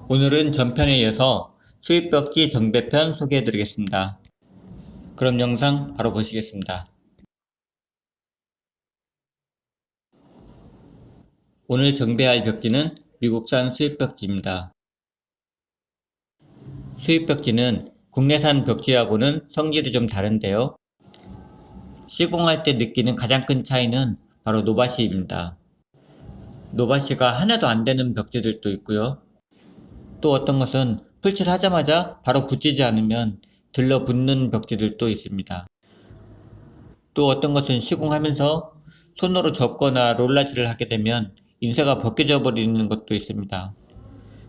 오늘은 전편에 이어서 수입벽지 정배편 소개해드리겠습니다. 그럼 영상 바로 보시겠습니다. 오늘 정배할 벽지는 미국산 수입벽지입니다. 수입벽지는 국내산 벽지하고는 성질이 좀 다른데요. 시공할 때 느끼는 가장 큰 차이는 바로 노바시입니다. 노바시가 하나도 안 되는 벽지들도 있고요. 또 어떤 것은 풀칠하자마자 바로 붙이지 않으면 들러붙는 벽지들도 있습니다. 또 어떤 것은 시공하면서 손으로 접거나 롤라지를 하게 되면 인쇄가 벗겨져 버리는 것도 있습니다.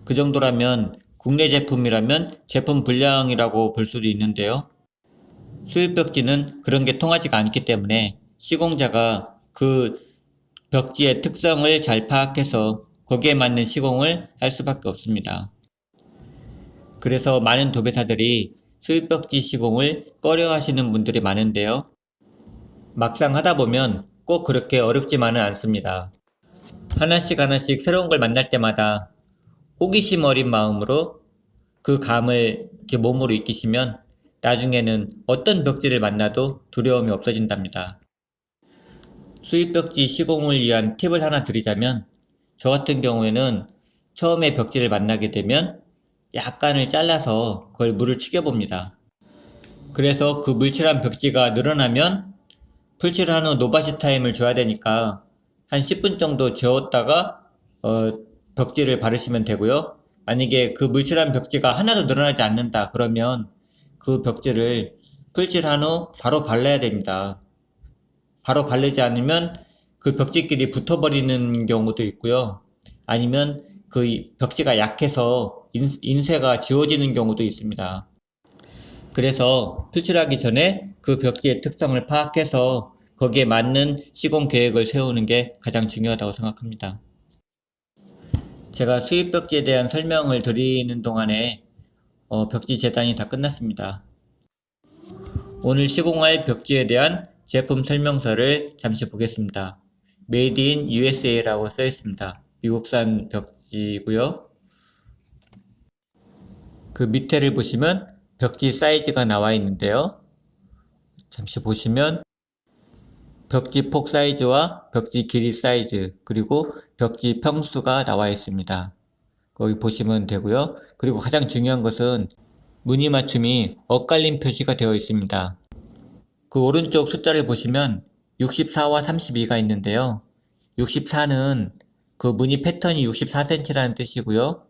그 정도라면 국내 제품이라면 제품 불량이라고 볼 수도 있는데요. 수입벽지는 그런 게 통하지가 않기 때문에 시공자가 그 벽지의 특성을 잘 파악해서 거기에 맞는 시공을 할 수밖에 없습니다. 그래서 많은 도배사들이 수입벽지 시공을 꺼려 하시는 분들이 많은데요. 막상 하다 보면 꼭 그렇게 어렵지만은 않습니다. 하나씩 새로운 걸 만날 때마다 호기심 어린 마음으로 그 감을 이렇게 몸으로 익히시면 나중에는 어떤 벽지를 만나도 두려움이 없어진답니다. 수입벽지 시공을 위한 팁을 하나 드리자면, 저 같은 경우에는 처음에 벽지를 만나게 되면 약간을 잘라서 그걸 물을 축여봅니다. 그래서 그 물칠한 벽지가 늘어나면 풀칠한 후 노바시 타임을 줘야 되니까 한 10분 정도 저었다가 벽지를 바르시면 되고요. 만약에 그 물칠한 벽지가 하나도 늘어나지 않는다 그러면 그 벽지를 풀칠한 후 바로 발라야 됩니다. 바로 바르지 않으면 그 벽지끼리 붙어버리는 경우도 있고요. 아니면 그 벽지가 약해서 인쇄가 지워지는 경우도 있습니다. 그래서 풀칠하기 전에 그 벽지의 특성을 파악해서 거기에 맞는 시공 계획을 세우는 게 가장 중요하다고 생각합니다. 제가 수입벽지에 대한 설명을 드리는 동안에 벽지 재단이 다 끝났습니다. 오늘 시공할 벽지에 대한 제품 설명서를 잠시 보겠습니다. Made in USA라고 써 있습니다. 미국산 벽지고요. 그 밑에를 보시면 벽지 사이즈가 나와 있는데요. 잠시 보시면 벽지 폭 사이즈와 벽지 길이 사이즈, 그리고 벽지 평수가 나와 있습니다. 거기 보시면 되고요. 그리고 가장 중요한 것은 무늬 맞춤이 엇갈림 표시가 되어 있습니다. 그 오른쪽 숫자를 보시면 64와 32가 있는데요. 64는 그 무늬 패턴이 64cm라는 뜻이고요.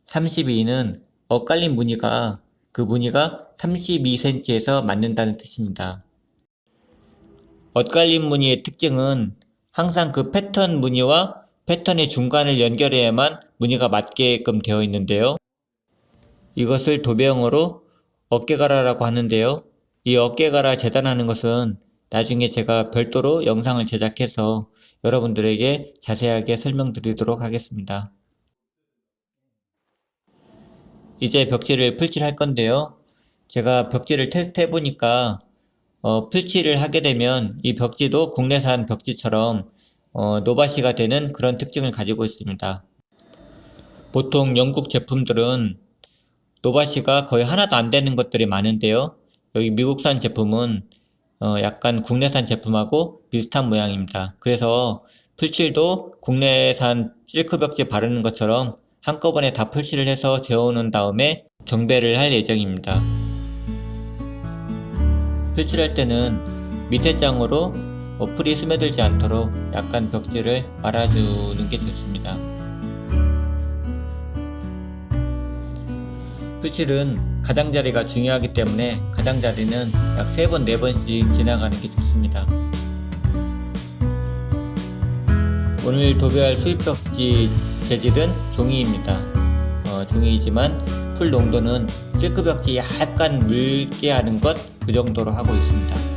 32는 엇갈린 무늬가 그 무늬가 32cm에서 맞는다는 뜻입니다. 엇갈린 무늬의 특징은 항상 그 패턴 무늬와 패턴의 중간을 연결해야만 무늬가 맞게끔 되어 있는데요. 이것을 도배형어로 어깨가라라고 하는데요. 이 어깨가라 재단하는 것은 나중에 제가 별도로 영상을 제작해서 여러분들에게 자세하게 설명드리도록 하겠습니다. 이제 벽지를 풀칠할 건데요. 제가 벽지를 테스트 해보니까 풀칠을 하게 되면 이 벽지도 국내산 벽지처럼 노바시가 되는 그런 특징을 가지고 있습니다. 보통 영국 제품들은 노바시가 거의 하나도 안 되는 것들이 많은데요. 여기 미국산 제품은 약간 국내산 제품하고 비슷한 모양입니다. 그래서 풀칠도 국내산 실크 벽지 바르는 것처럼 한꺼번에 다 풀칠을 해서 재워놓은 다음에 정배를 할 예정입니다. 풀칠할 때는 밑에 장으로 풀이 스며들지 않도록 약간 벽지를 말아주는 게 좋습니다. 풀칠은 가장자리가 중요하기 때문에 가장자리는 약 3번, 4번씩 지나가는 게 좋습니다. 오늘 도배할 수입벽지 재질은 종이입니다. 종이이지만 풀 농도는 실크 벽지 약간 묽게 하는 것 그 정도로 하고 있습니다.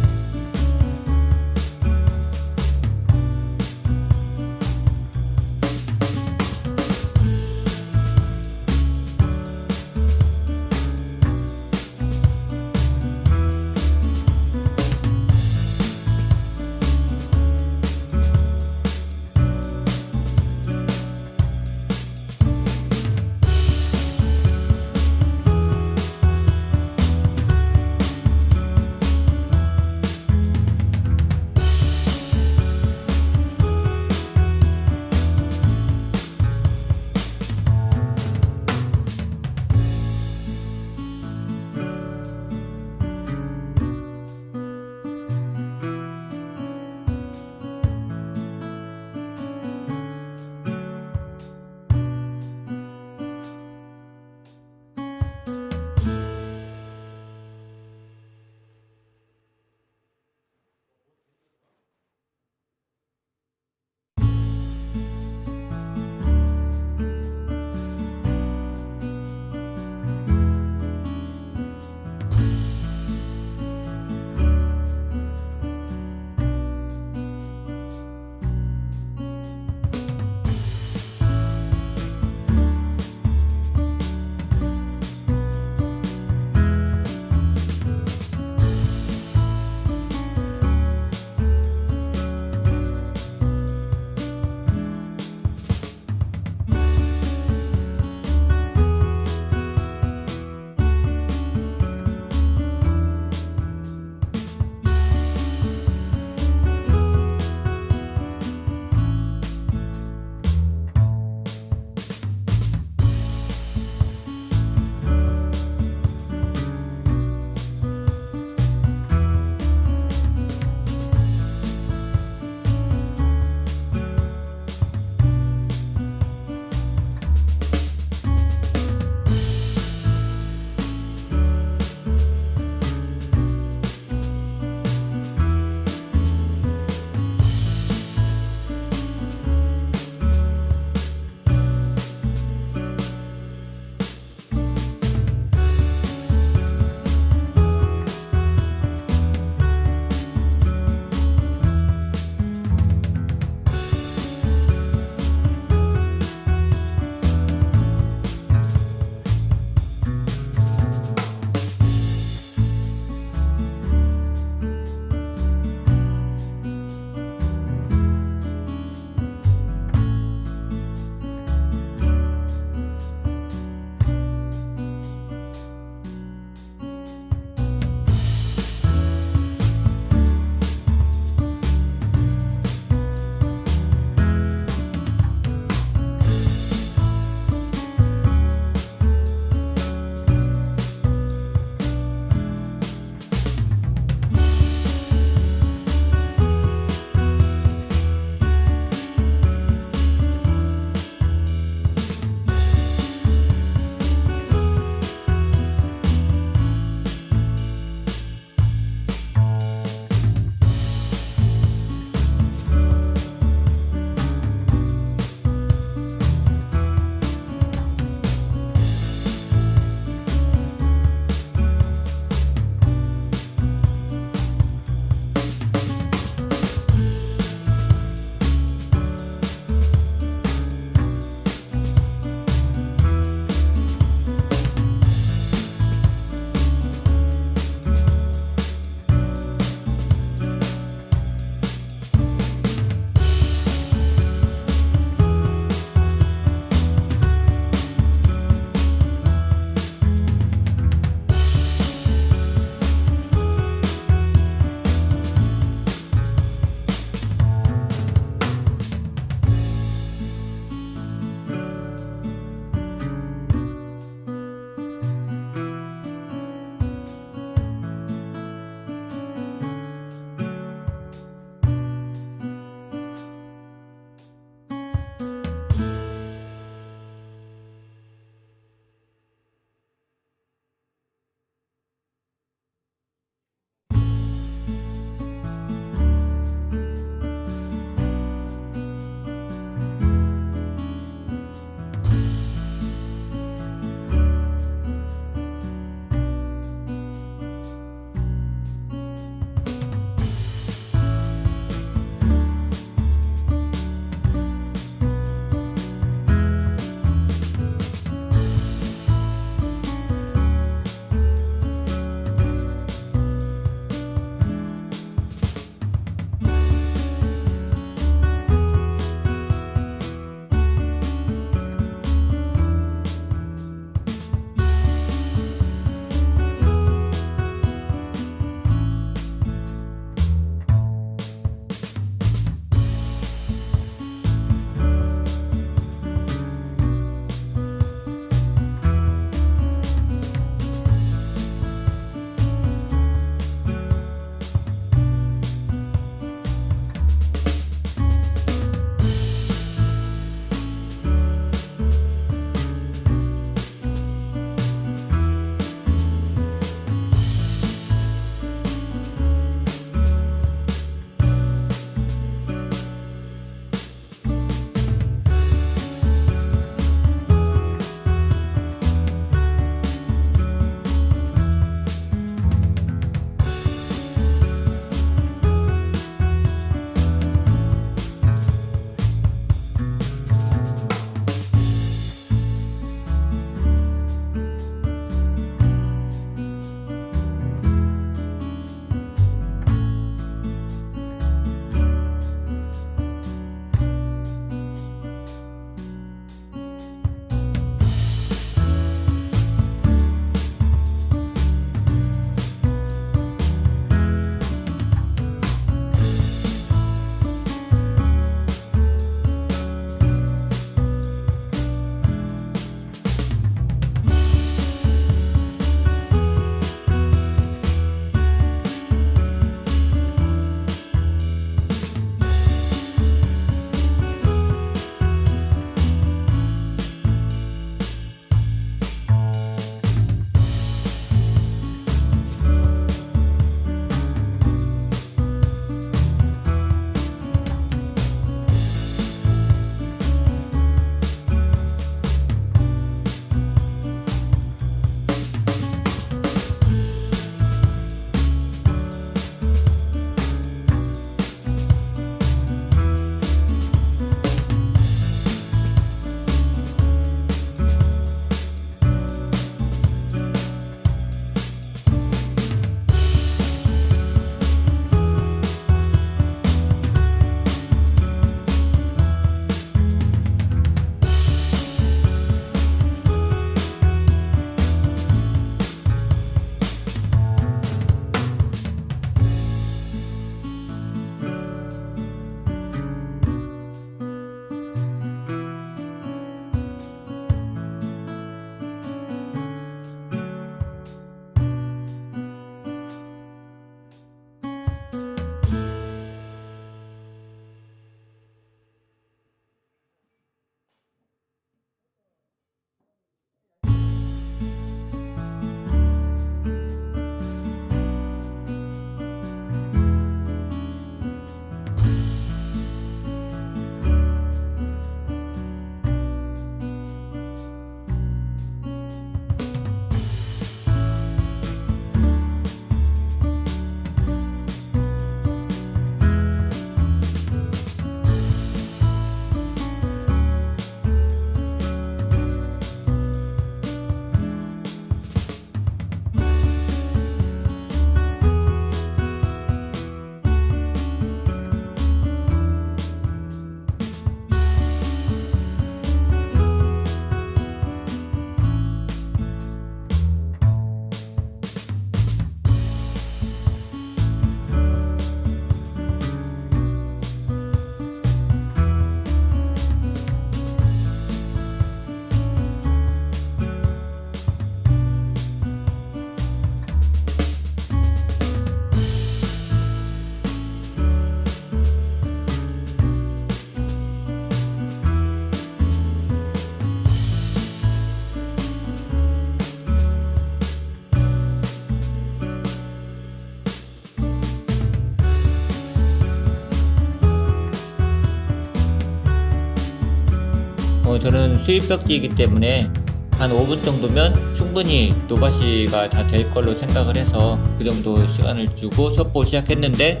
저는 수입 벽지이기 때문에 한 5분 정도면 충분히 노바시가 다 될 걸로 생각을 해서 그 정도 시간을 주고 첩복을 시작했는데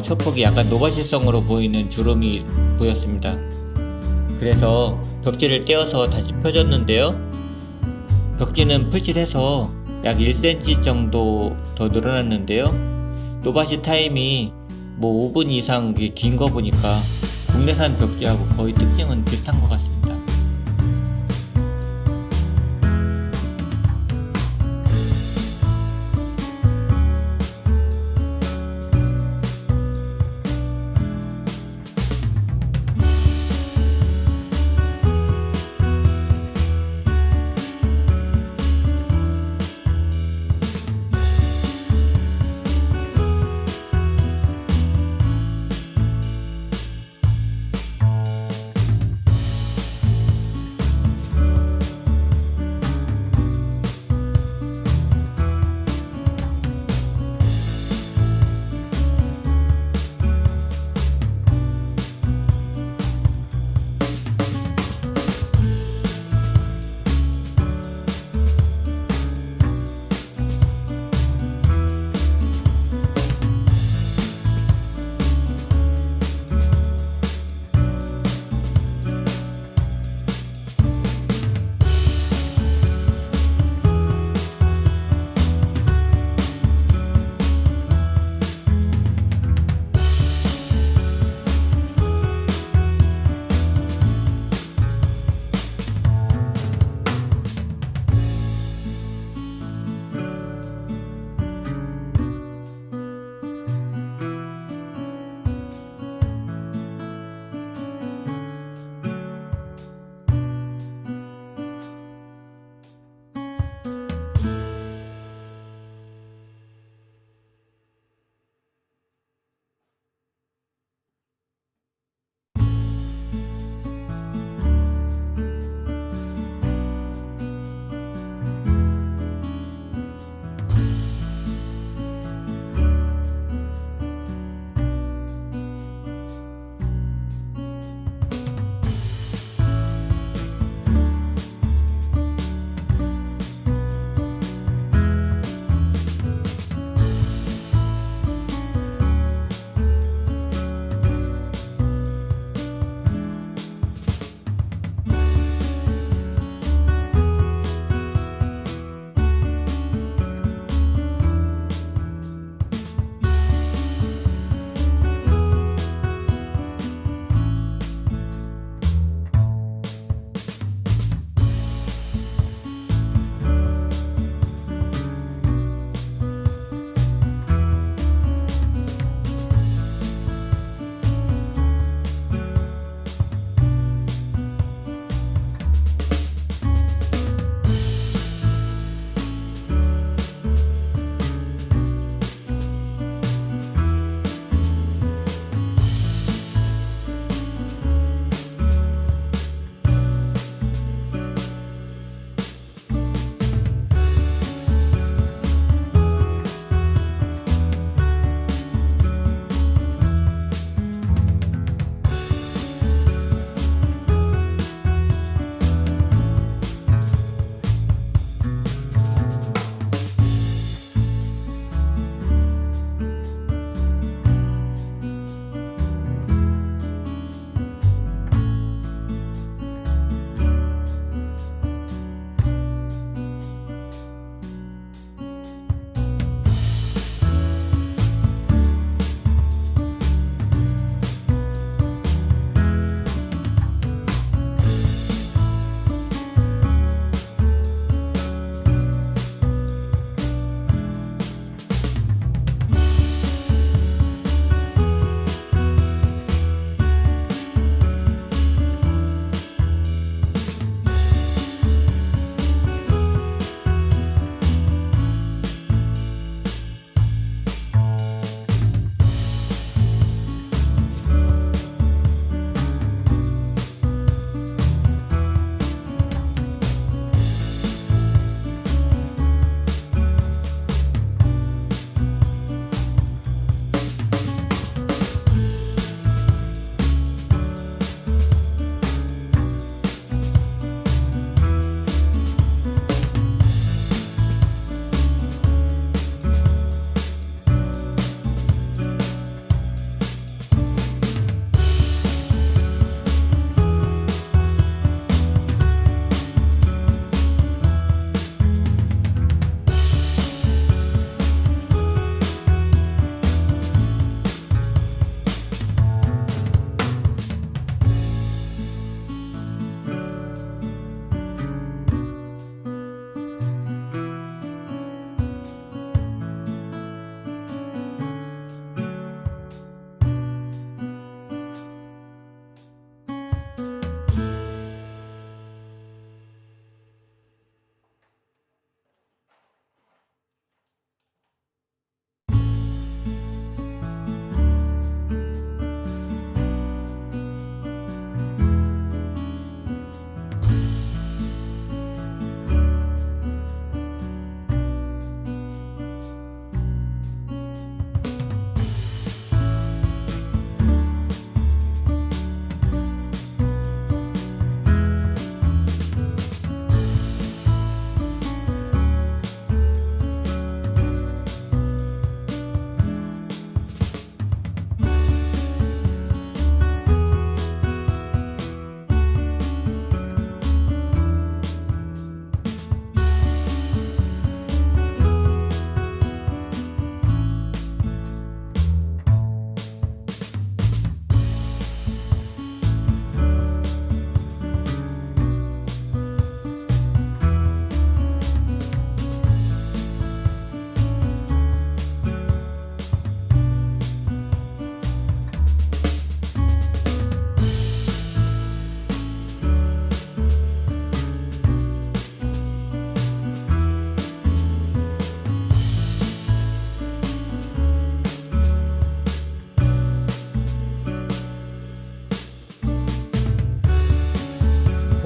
첩복이 약간 노바시성으로 보이는 주름이 보였습니다. 그래서 벽지를 떼어서 다시 펴줬는데요. 벽지는 풀칠해서 약 1cm 정도 더 늘어났는데요. 노바시 타임이 뭐 5분 이상 긴 거 보니까 국내산 벽지하고 거의 특징은 비슷한 것 같습니다.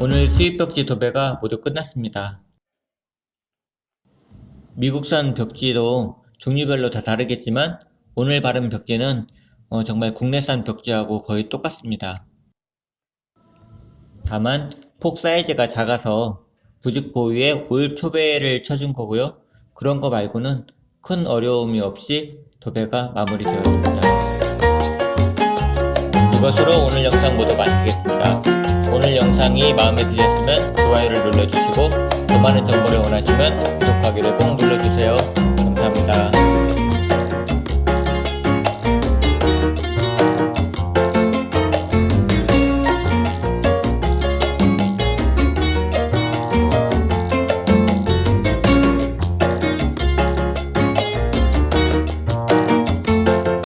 오늘 수입 벽지 도배가 모두 끝났습니다. 미국산 벽지도 종류별로 다 다르겠지만 오늘 바른 벽지는 정말 국내산 벽지하고 거의 똑같습니다. 다만 폭 사이즈가 작아서 부직 보유에 올 초배를 쳐준 거고요. 그런 거 말고는 큰 어려움이 없이 도배가 마무리되었습니다. 이것으로 오늘 영상 모두 마치겠습니다. 오늘 영상이 마음에 드셨으면 좋아요를 눌러주시고 더 많은 정보를 원하시면 구독하기를 꼭 눌러주세요. 감사합니다.